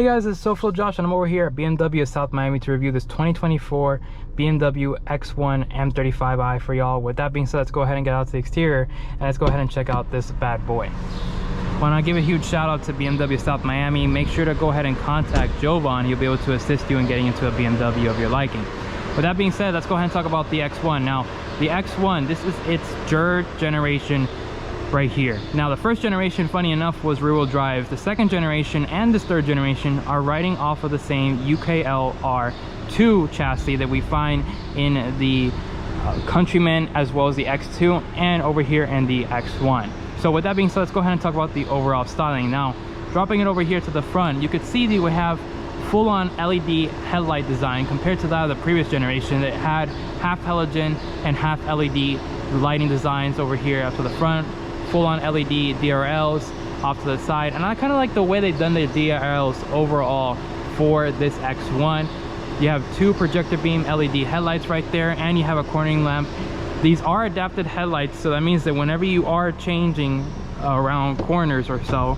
Hey guys, it's SoFlo Josh and I'm over here at BMW of South Miami to review this 2024 BMW X1 M35i for y'all. With that being said, let's go ahead and get out to the exterior and let's go ahead and check out this bad boy. Want to give a huge shout out to BMW of South Miami. Make sure to go ahead and contact Jovan. He'll be able to assist you in getting into a BMW of your liking. With that being said, let's go ahead and talk about the X1. Now, the X1, this is its third generation right here. Now, the first generation, funny enough, was rear-wheel drive. The second generation and this third generation are riding off of the same UKL2 chassis that we find in the Countryman, as well as the X2, and over here in the X1. So with that being said, let's go ahead and talk about the overall styling. Now, dropping it over here to the front, you could see that we have full-on LED headlight design compared to that of the previous generation that had half halogen and half LED lighting designs over here up to the front. Full-on LED DRLs off to the side, and I kind of like the way they've done the DRLs overall for this X1. You have two projector beam LED headlights right there, and you have a cornering lamp. These are adapted headlights, so that means that whenever you are changing around corners or so,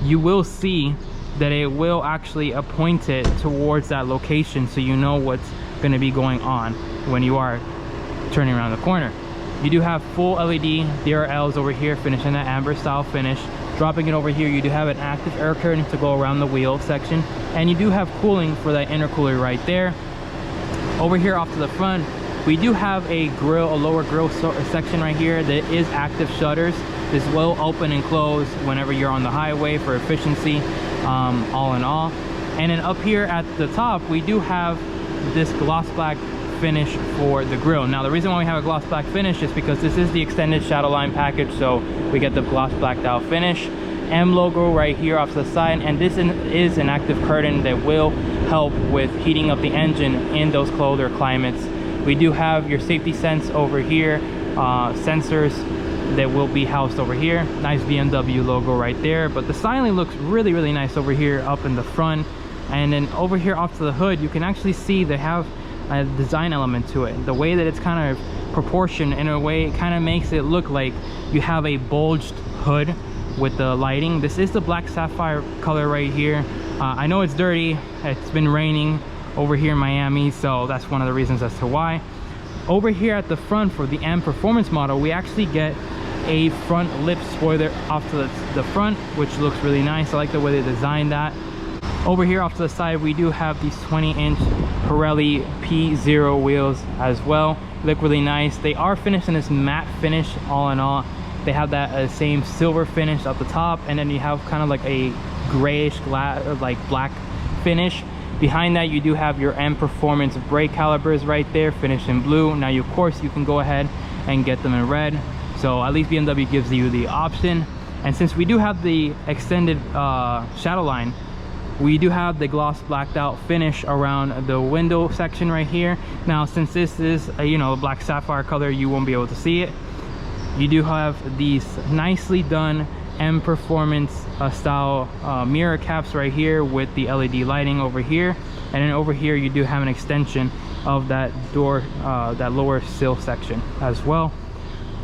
you will see that it will actually point it towards that location, so you know what's going to be going on when you are turning around the corner. You do have full LED DRLs over here, finishing that amber style finish. Dropping it over here, you do have an active air curtain to go around the wheel section, and you do have cooling for that intercooler right there. Over here off to the front, we do have a grill, a lower grill section right here that is active shutters. This will open and close whenever you're on the highway for efficiency, all in all. And then up here at the top, we do have this gloss black finish for the grill. Now, the reason why we have a gloss black finish is because this is the extended shadow line package, so we get the gloss blacked out finish. M logo right here off to the side, and this is an active curtain that will help with heating up the engine in those colder climates. We do have your safety sense over here, sensors that will be housed over here. Nice BMW logo right there, but the styling looks really nice over here up in the front. And then over here off to the hood, you can actually see they have a design element to it. The way that it's kind of proportioned in a way, it kind of makes it look like you have a bulged hood with the lighting. This is the black sapphire color right here. I know it's dirty, it's been raining over here in Miami, so that's one of the reasons as to why. Over here at the front for the M Performance model, we actually get a front lip spoiler off to the front, which looks really nice. I like the way they designed that. Over here off to the side, we do have these 20-inch Pirelli P0 wheels as well. Look really nice. They are finished in this matte finish all in all. They have that same silver finish at the top, and then you have kind of like a grayish like black finish. Behind that, you do have your M Performance brake calipers right there, finished in blue. Now, of course, you can go ahead and get them in red. So at least BMW gives you the option. And since we do have the extended shadow line, we do have the gloss blacked out finish around the window section right here. Now, since this is a black sapphire color, you won't be able to see it. You do have these nicely done M Performance style mirror caps right here with the LED lighting over here, and then over here you do have an extension of that door, that lower sill section as well.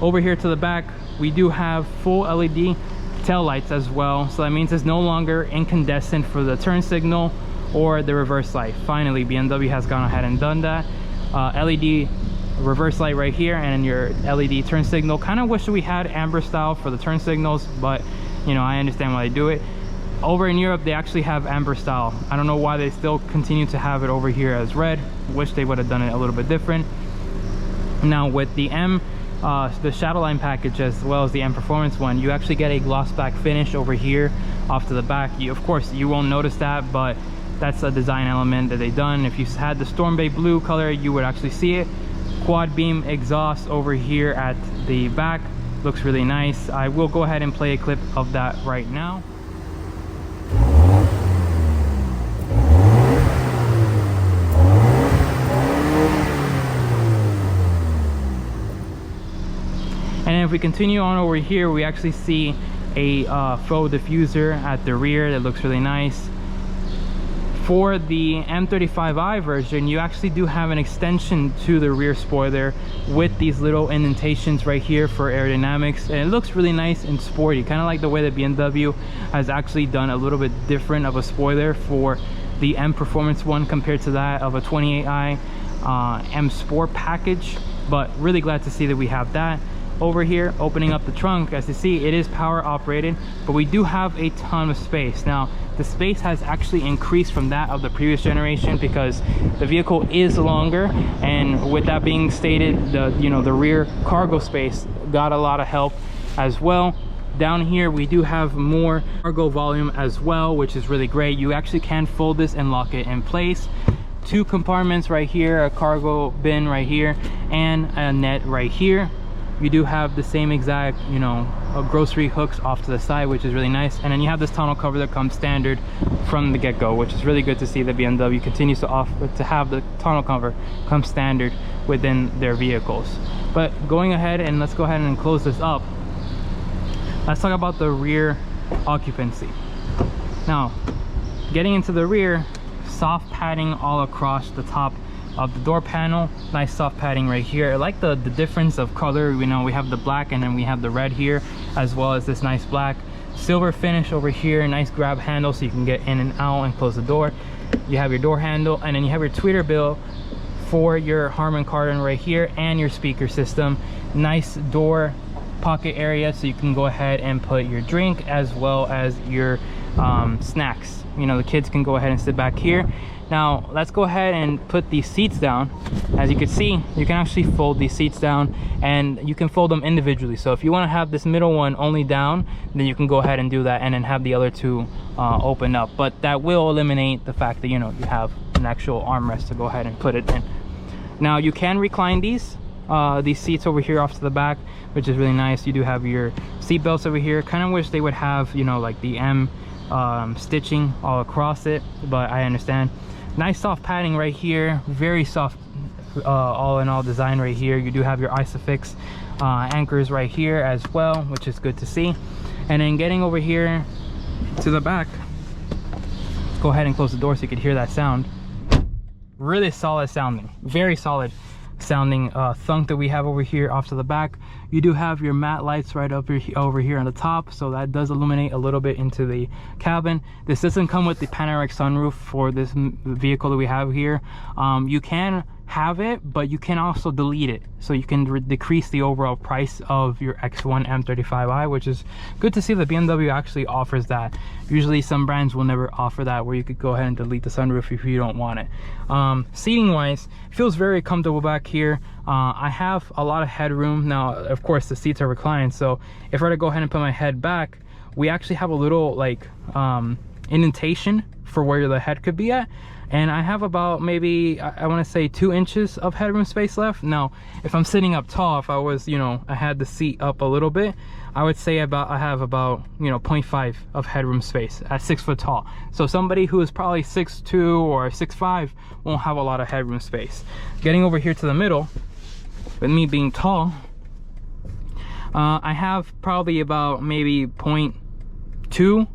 Over here to the back, we do have full LED tail lights as well, so that means it's no longer incandescent for the turn signal or the reverse light. Finally, BMW has gone ahead and done that. LED reverse light right here, and then your LED turn signal. Kind of wish we had amber style for the turn signals, but I understand why they do it. Over in Europe, they actually have amber style. I don't know why they still continue to have it over here as red. Wish they would have done it a little bit different. Now, with the the shadow line package as well as the M Performance one, you actually get a gloss black finish over here off to the back. Of course, you won't notice that, but that's a design element that they've done. If you had the Storm Bay blue color, you would actually see it. Quad beam exhaust over here at the back, looks really nice. I will go ahead and play a clip of that right now. And if we continue on over here, we actually see a faux diffuser at the rear that looks really nice. For the M35i version, you actually do have an extension to the rear spoiler with these little indentations right here for aerodynamics, and it looks really nice and sporty, kind of like the way that BMW has actually done a little bit different of a spoiler for the M Performance one compared to that of a 28i M Sport package. But really glad to see that we have that. Over here, opening up the trunk, as you see, it is power operated, but we do have a ton of space. Now the space has actually increased from that of the previous generation because the vehicle is longer, and with that being stated, the rear cargo space got a lot of help as well. Down here we do have more cargo volume as well, which is really great. You actually can fold this and lock it in place. 2 compartments right here, a cargo bin right here, and a net right here. You do have the same exact, grocery hooks off to the side, which is really nice. And then you have this tonneau cover that comes standard from the get-go, which is really good to see that BMW continues to have the tonneau cover come standard within their vehicles. But going ahead, and let's go ahead and close this up. Let's talk about the rear occupancy. Now, getting into the rear, soft padding all across the top of the door panel, nice soft padding right here. I like the difference of color. We have the black and then we have the red here, as well as this nice black silver finish over here. Nice grab handle so you can get in and out and close the door. You have your door handle, and then you have your tweeter bill for your Harman Kardon right here, and your speaker system. Nice door pocket area so you can go ahead and put your drink as well as your snacks. The kids can go ahead and sit back here. Now let's go ahead and put these seats down. As you can see, you can actually fold these seats down, and you can fold them individually. So if you want to have this middle one only down, then you can go ahead and do that, and then have the other 2 open up. But that will eliminate the fact that you have an actual armrest to go ahead and put it in. Now you can recline these seats over here off to the back, which is really nice. You do have your seat belts over here. Kind of wish they would have like the M stitching all across it, but I understand. Nice soft padding right here, very soft all in all design right here. You do have your Isofix anchors right here as well, which is good to see. And then getting over here to the back, let's go ahead and close the door so you can hear that sound. Really solid sounding, very solid sounding thunk that we have over here off to the back. You do have your matte lights right up over here on the top, so that does illuminate a little bit into the cabin. This doesn't come with the panoramic sunroof for this vehicle that we have here. You can have it, but you can also delete it, so you can decrease the overall price of your X1 M35i, which is good to see that BMW actually offers that. Usually some brands will never offer that, where you could go ahead and delete the sunroof if you don't want it. Seating wise, feels very comfortable back here. I have a lot of headroom. Now of course the seats are reclined, so if I were to go ahead and put my head back, we actually have a little indentation for where the head could be at, and I have about maybe I want to say 2 inches of headroom space left. Now if I'm sitting up tall, if I was I had the seat up a little bit, I would say I have about 0.5 of headroom space at 6 foot tall. So somebody who is probably 6'2" or 6'5" won't have a lot of headroom space. Getting over here to the middle, with me being tall, I have probably about maybe 0.2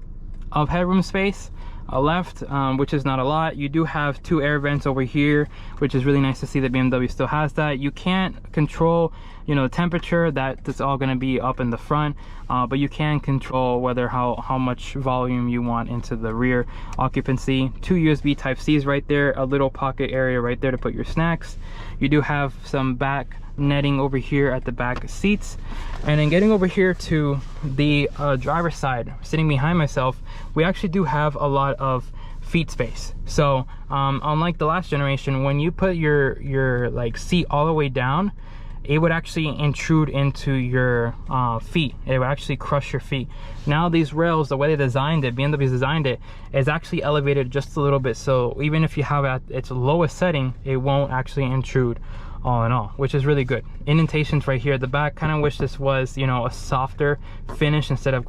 of headroom space left, which is not a lot. You do have 2 air vents over here, which is really nice to see that BMW still has that. You can't control the temperature, that's all going to be up in the front, but you can control whether how much volume you want into the rear occupancy. 2 USB type C's right there, a little pocket area right there to put your snacks. You do have some back netting over here at the back seats. And then getting over here to the driver's side, sitting behind myself, we actually do have a lot of feet space. So unlike the last generation, when you put your seat all the way down, it would actually intrude into your feet. It would actually crush your feet. Now these rails, the way they designed it, BMW designed it, is actually elevated just a little bit, so even if you have it at its lowest setting, it won't actually intrude all in all, which is really good. Indentations right here at the back. Kind of wish this was a softer finish instead of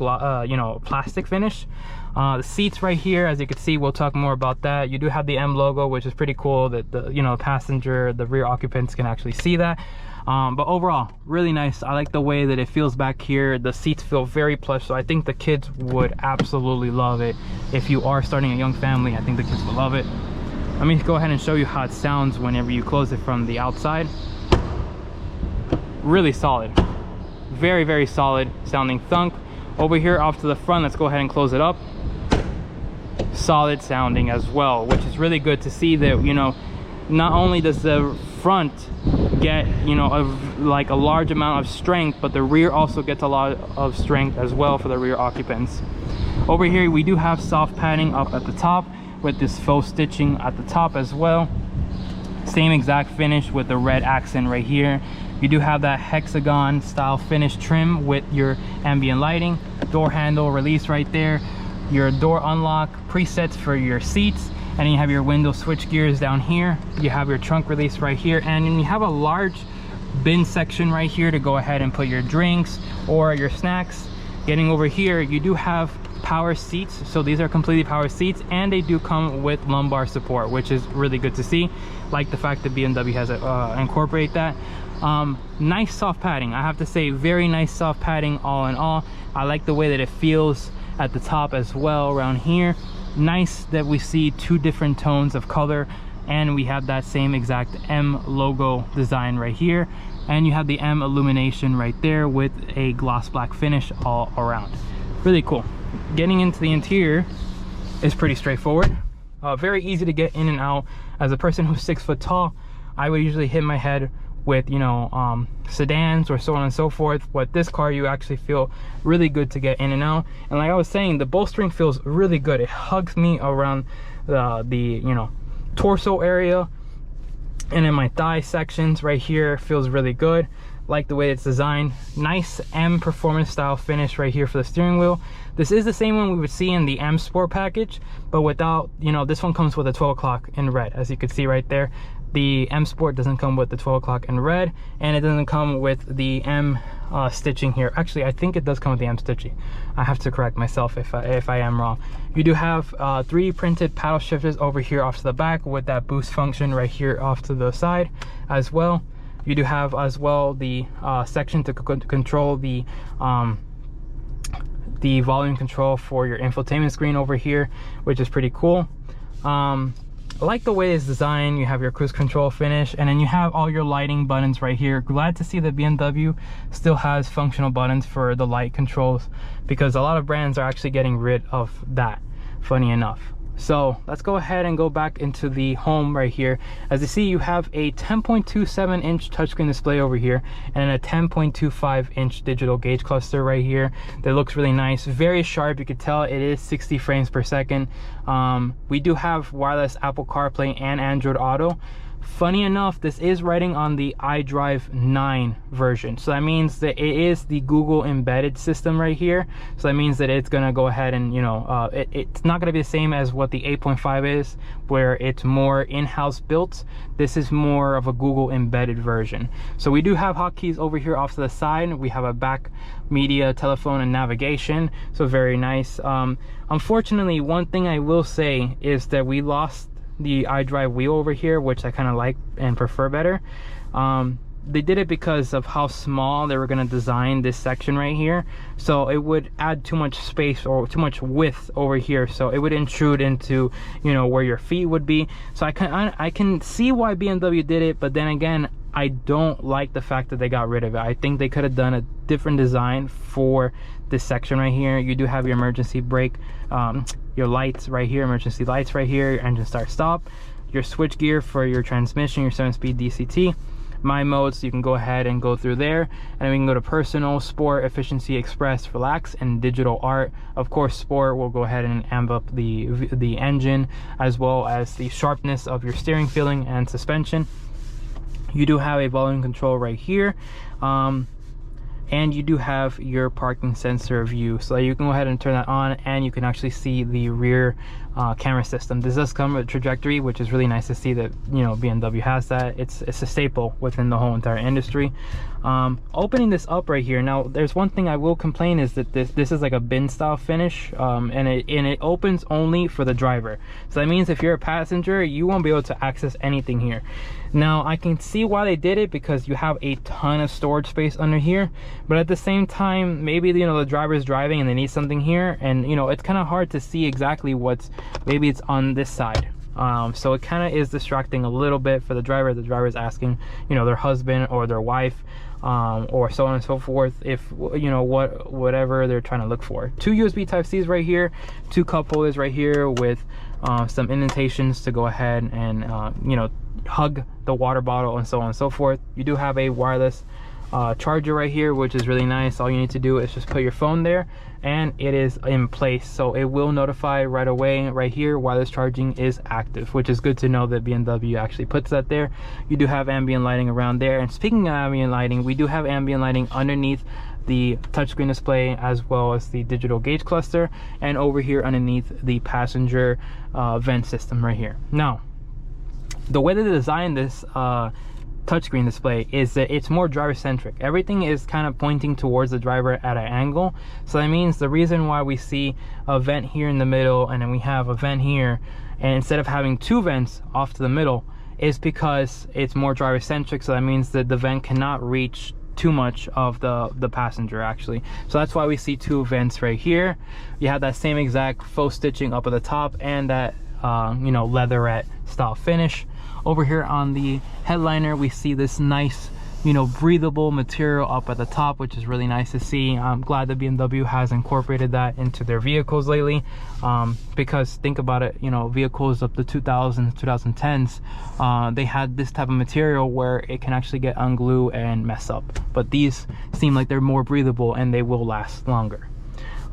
plastic finish. The seats right here, as you can see, we'll talk more about that. You do have the M logo, which is pretty cool that the passenger, the rear occupants can actually see that. But overall, really nice. I like the way that it feels back here. The seats feel very plush, so I think the kids would absolutely love it. If you are starting a young family, I think the kids will love it. Let me go ahead and show you how it sounds whenever you close it from the outside. Really solid, very, very solid sounding thunk. Over here off to the front, let's go ahead and close it up. Solid sounding as well, which is really good to see that, you know, not only does the front get, you know, like a large amount of strength, but the rear also gets a lot of strength as well for the rear occupants. Over here we do have soft padding up at the top with this faux stitching at the top as well. Same exact finish with the red accent right here. You do have that hexagon style finish trim with your ambient lighting, door handle release right there, your door unlock presets for your seats, and then you have your window switch gears down here. You have your trunk release right here, and then you have a large bin section right here to go ahead and put your drinks or your snacks. Getting over here, you do have power seats, so these are completely power seats, and they do come with lumbar support, which is really good to see. Like the fact that BMW has incorporate that. Nice soft padding, I have to say, very nice soft padding all in all. I like the way that it feels at the top as well around here. Nice that we see two different tones of color, and we have that same exact M logo design right here, and you have the M illumination right there with a gloss black finish all around. Really cool. Getting into the interior is pretty straightforward, very easy to get in and out. As a person who's 6 foot tall, I would usually hit my head with, you know, sedans or so on and so forth. But this car, you actually feel really good to get in and out. And like I was saying, the bolstering feels really good. It hugs me around the you know, torso area, and in my thigh sections right here feels really good. Like the way it's designed. Nice M performance style finish right here for the steering wheel. This is the same one we would see in the M Sport package, but without, you know, this one comes with a 12 o'clock in red, as you can see right there. The M Sport doesn't come with the 12 o'clock in red, and it doesn't come with the M stitching here. Actually, I think it does come with the M stitching. I have to correct myself if I am wrong. You do have 3 printed paddle shifters over here off to the back with that boost function right here off to the side as well. You do have as well the section to control the volume control for your infotainment screen over here, which is pretty cool. I like the way it's designed. You have your cruise control finish, and then you have all your lighting buttons right here. Glad to see that BMW still has functional buttons for the light controls, because a lot of brands are actually getting rid of that, funny enough. So let's go ahead and go back into the home right here. As you see, you have a 10.27 inch touchscreen display over here, and a 10.25 inch digital gauge cluster right here that looks really nice, very sharp. You could tell it is 60 frames per second. We do have wireless Apple CarPlay and Android Auto. Funny enough, this is running on the iDrive 9 version, so that means that it is the Google embedded system right here. So that means that it's gonna go ahead and, you know, it's not gonna be the same as what the 8.5 is, where it's more in-house built. This is more of a Google embedded version. So we do have hotkeys over here off to the side. We have a back media, telephone, and navigation, so very nice. Unfortunately, one thing I will say is that we lost the iDrive wheel over here, which I kind of like and prefer better. They did it because of how small they were going to design this section right here, so it would add too much space or too much width over here, so it would intrude into, you know, where your feet would be. So I can see why BMW did it, but then again, I don't like the fact that they got rid of it. I think they could have done a different design for this section right here. You do have your emergency brake, your lights right here, emergency lights right here, your engine start stop, your switch gear for your transmission, your 7-speed DCT. My modes, you can go ahead and go through there, and then we can go to personal, sport, efficiency, express, relax, and digital art. Of course, sport will go ahead and amp up the engine, as well as the sharpness of your steering feeling and suspension. You do have a volume control right here, and you do have your parking sensor view, so you can go ahead and turn that on, and you can actually see the rear camera system. This does come with trajectory, which is really nice to see that, you know, BMW has that. It's a staple within the whole entire industry. Opening this up right here, now there's one thing I will complain is that this is like a bin style finish, and it opens only for the driver. So that means if you're a passenger, you won't be able to access anything here. Now I can see why they did it, because you have a ton of storage space under here, but at the same time, maybe, you know, the driver's driving and they need something here, and you know, it's kind of hard to see exactly what's, maybe it's on this side. So it kind of is distracting a little bit for the driver. The driver's asking, you know, their husband or their wife, or so on and so forth, if, you know, whatever they're trying to look for. 2 USB Type-Cs right here, 2 cup holders right here with some indentations to go ahead and you know, hug the water bottle and so on and so forth. You do have a wireless charger right here, which is really nice. All you need to do is just put your phone there and it is in place, so it will notify right away right here wireless charging is active, which is good to know that BMW actually puts that there. You do have ambient lighting around there, and speaking of ambient lighting, we do have ambient lighting underneath the touchscreen display as well as the digital gauge cluster, and over here underneath the passenger vent system right here. Now the way they designed this touchscreen display is that it's more driver centric. Everything is kind of pointing towards the driver at an angle, so that means the reason why we see a vent here in the middle and then we have a vent here, and instead of having 2 vents off to the middle, is because it's more driver centric. So that means that the vent cannot reach too much of the passenger actually. So that's why we see 2 vents right here. You have that same exact faux stitching up at the top and that you know, leatherette style finish. Over here on the headliner, we see this nice, you know, breathable material up at the top, which is really nice to see. I'm glad that BMW has incorporated that into their vehicles lately, because think about it, you know, vehicles up the 2000s, 2010s, they had this type of material where it can actually get unglue and mess up, but these seem like they're more breathable and they will last longer.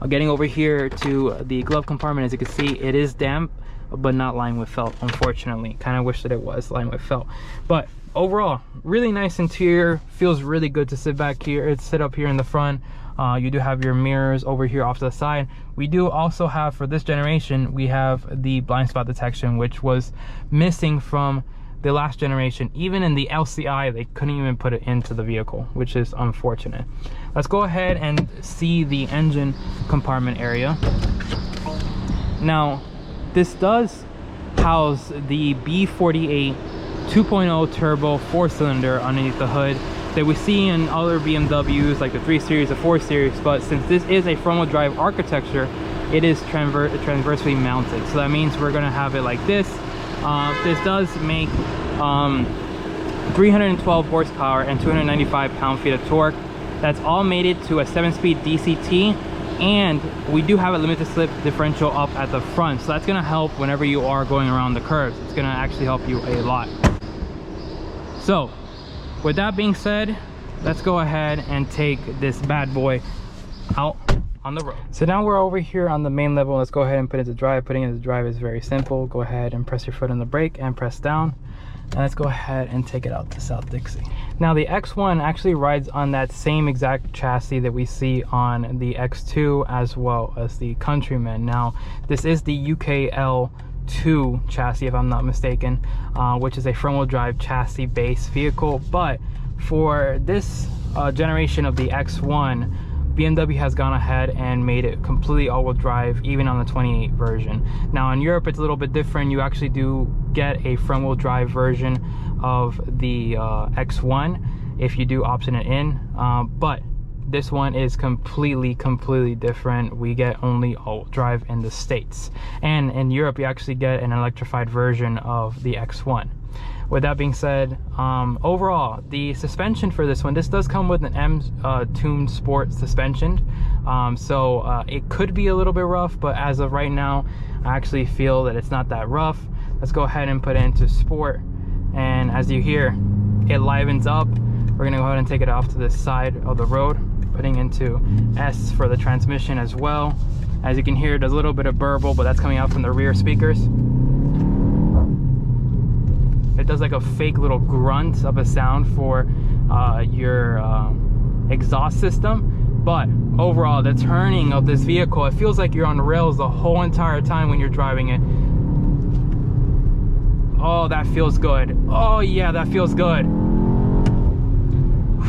Getting over here to the glove compartment, as you can see, it is damp, but not lined with felt, unfortunately. Kind of wish that it was lined with felt. But overall, really nice interior. Feels really good to sit back here. It's sit up here in the front. You do have your mirrors over here off to the side. We do also have, for this generation, we have the blind spot detection, which was missing from the last generation. Even in the LCI, they couldn't even put it into the vehicle, which is unfortunate. Let's go ahead and see the engine compartment area. Now, this does house the B48 2.0 turbo 4-cylinder underneath the hood that we see in other BMWs like the 3 Series, the 4 Series, but since this is a front-wheel drive architecture, it is transversely mounted. So that means we're going to have it like this. This does make 312 horsepower and 295 pound-feet of torque. That's all mated to a 7-speed DCT, and we do have a limited slip differential up at the front, so that's going to help whenever you are going around the curves. It's going to actually help you a lot. So with that being said, let's go ahead and take this bad boy out on the road. So now we're over here on the main level. Let's go ahead and put it into drive. Putting it into drive is very simple. Go ahead and press your foot on the brake and press down, and let's go ahead and take it out to South Dixie. Now the X1 actually rides on that same exact chassis that we see on the X2 as well as the Countryman. Now this is the UKL2 chassis, if I'm not mistaken, which is a front-wheel drive chassis based vehicle. But for this generation of the X1, BMW has gone ahead and made it completely all-wheel drive, even on the 28 version. Now in Europe it's a little bit different. You actually do get a front-wheel drive version of the X1 if you do option it in, but this one is completely different. We get only all-wheel drive in the States, and in Europe you actually get an electrified version of the X1. With that being said, overall, the suspension for this one, this does come with an M-tuned sport suspension. So it could be a little bit rough, but as of right now, I actually feel that it's not that rough. Let's go ahead and put it into sport. And as you hear, it livens up. We're gonna go ahead and take it off to the side of the road, putting into S for the transmission as well. As you can hear, there's a little bit of burble, but that's coming out from the rear speakers. It does like a fake little grunt of a sound for your exhaust system, But overall, the turning of this vehicle, it feels like you're on rails the whole entire time when you're driving it. Oh, that feels good. Oh yeah, that feels good.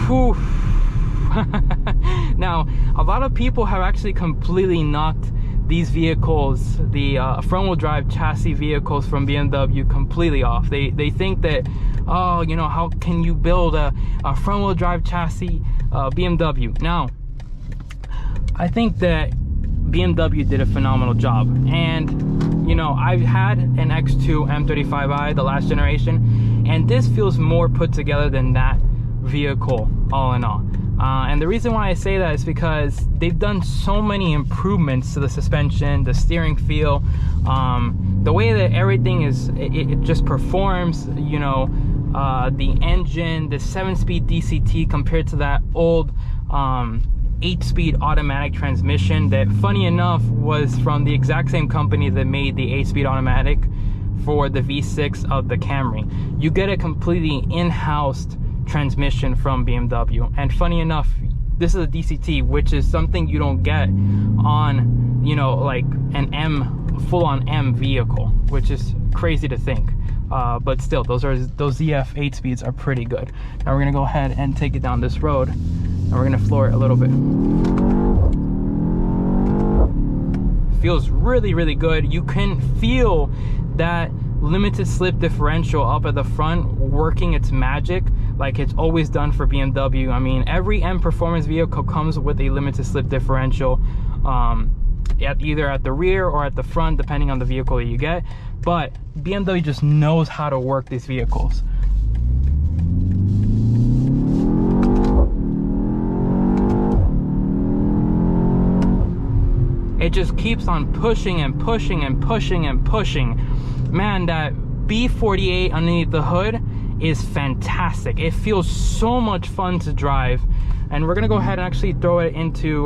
Whew. Now, a lot of people have actually completely knocked these vehicles, the front-wheel drive chassis vehicles from BMW, completely off. They think that, oh, you know, how can you build a front-wheel drive chassis BMW? Now, I think that BMW did a phenomenal job. And, you know, I've had an X2 M35i, the last generation, and this feels more put together than that vehicle, all in all. And the reason why I say that is because they've done so many improvements to the suspension, the steering feel, the way that everything is, it just performs, you know, the engine, the 7-speed DCT compared to that old 8-speed automatic transmission that, funny enough, was from the exact same company that made the 8-speed automatic for the V6 of the Camry. You get a completely in-house transmission from BMW, and funny enough, this is a DCT, which is something you don't get on, you know, like an full-on M vehicle, which is crazy to think. But still, those ZF 8 speeds are pretty good. Now we're gonna go ahead and take it down this road, and we're gonna floor it a little bit. Feels really, really good. You can feel that limited slip differential up at the front working its magic like it's always done for BMW. I mean, every M performance vehicle comes with a limited slip differential, either at the rear or at the front, depending on the vehicle that you get. But BMW just knows how to work these vehicles. It just keeps on pushing and pushing and pushing and pushing. Man, that B48 underneath the hood is fantastic. It feels so much fun to drive. And we're gonna go ahead and actually throw it into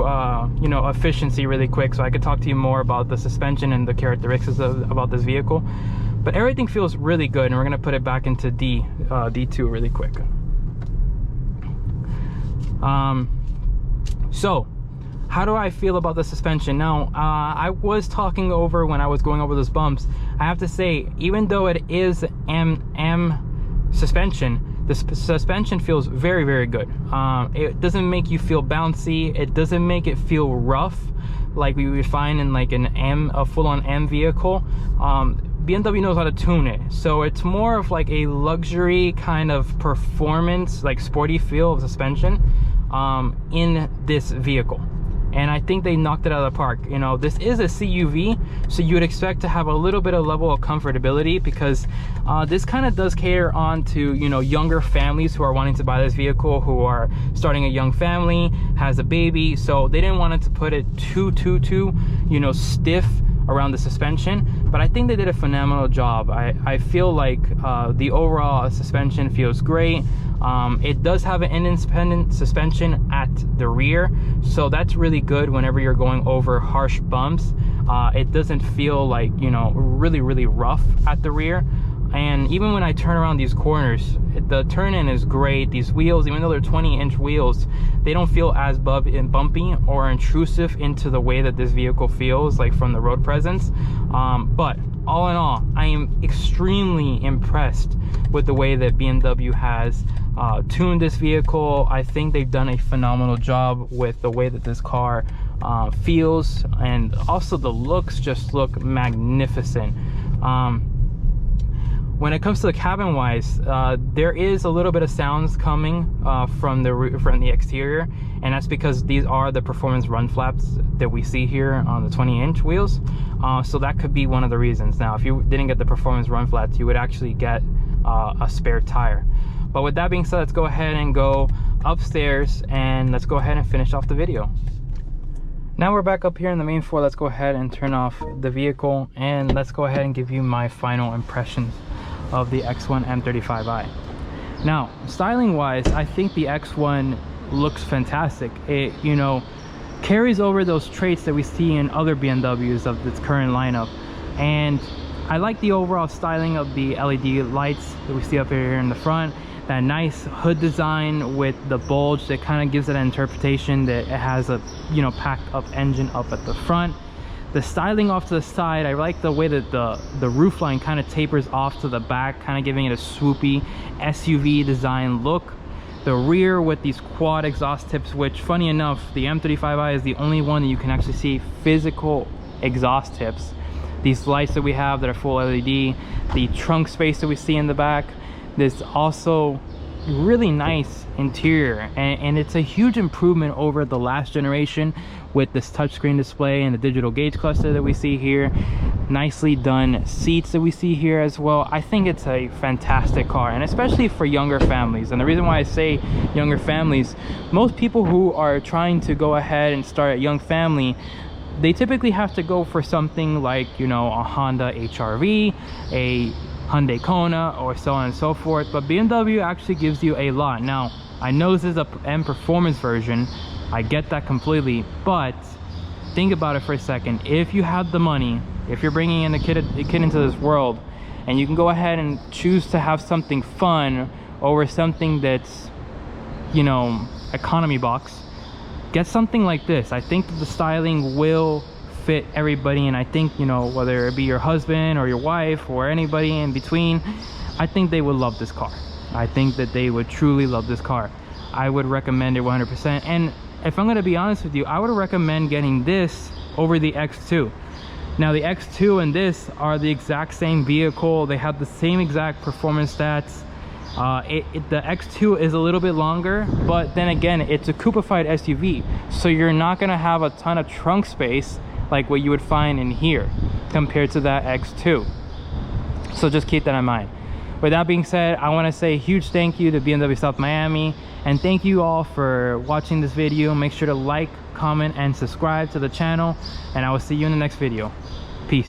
you know, efficiency really quick, so I could talk to you more about the suspension and the characteristics about this vehicle. But everything feels really good, and we're gonna put it back into D2 really quick. So how do I feel about the suspension? Now, I was talking over when I was going over those bumps. I have to say, even though it is M suspension, the suspension feels very, very good. It doesn't make you feel bouncy. It doesn't make it feel rough like we would find in like a full-on M vehicle. BMW knows how to tune it, so it's more of like a luxury kind of performance, like sporty feel of suspension in this vehicle. And I think they knocked it out of the park. You know, this is a CUV, so you would expect to have a little bit of level of comfortability, because this kind of does cater on to, you know, younger families who are wanting to buy this vehicle, who are starting a young family, has a baby, so they didn't want it to put it too, you know, stiff around the suspension. But I think they did a phenomenal job. I feel like the overall suspension feels great. It does have an independent suspension at the rear, so that's really good whenever you're going over harsh bumps. It doesn't feel like, you know, really rough at the rear. And even when I turn around these corners, the turn-in is great. These wheels, even though they're 20-inch wheels, they don't feel as bumpy or intrusive into the way that this vehicle feels like from the road presence. But all in all, I am extremely impressed with the way that BMW has tuned this vehicle. I think they've done a phenomenal job with the way that this car feels, and also the looks just look magnificent. When it comes to the cabin wise, there is a little bit of sounds coming from the exterior, and that's because these are the performance run flaps that we see here on the 20-inch wheels. So that could be one of the reasons. Now, if you didn't get the performance run flaps, you would actually get a spare tire. But with that being said, let's go ahead and go upstairs, and let's go ahead and finish off the video. Now we're back up here in the main floor. Let's go ahead and turn off the vehicle, and let's go ahead and give you my final impressions of the X1 M35i. Now, styling wise, I think the X1 looks fantastic. It, you know, carries over those traits that we see in other BMWs of its current lineup, and I like the overall styling of the LED lights that we see up here in the front. that nice hood design with the bulge that kind of gives it an interpretation that it has a, you know, packed up engine up at the front. The styling off to the side, I like the way that the roof line kind of tapers off to the back, kind of giving it a swoopy SUV design look. The rear with these quad exhaust tips, which funny enough, the M35i is the only one that you can actually see physical exhaust tips. These lights that we have that are full LED, the trunk space that we see in the back, this also really nice interior, and it's a huge improvement over the last generation with this touchscreen display and the digital gauge cluster that we see here. Nicely done seats that we see here as well. I think it's a fantastic car, and especially for younger families. And the reason why I say younger families, most people who are trying to go ahead and start a young family, they typically have to go for something like, you know, a Honda HR-V, a Hyundai Kona, or so on and so forth. But BMW actually gives you a lot. Now, I know this is a M Performance version, I get that completely, but think about it for a second. If you have the money, if you're bringing in a kid into this world, and you can go ahead and choose to have something fun over something that's, you know, economy box, get something like this. I think that the styling will fit everybody, and I think, you know, whether it be your husband or your wife or anybody in between, I think they would love this car. I think that they would truly love this car. I would recommend it 100%. And if I'm going to be honest with you, I would recommend getting this over the X2. Now, the X2 and this are the exact same vehicle. They have the same exact performance stats. The X2 is a little bit longer, but then again, it's a coupe-ified SUV, so you're not going to have a ton of trunk space like what you would find in here compared to that X2. So just keep that in mind. With that being said, I want to say a huge thank you to BMW South Miami, and thank you all for watching this video. Make sure to like, comment, and subscribe to the channel, and I will see you in the next video.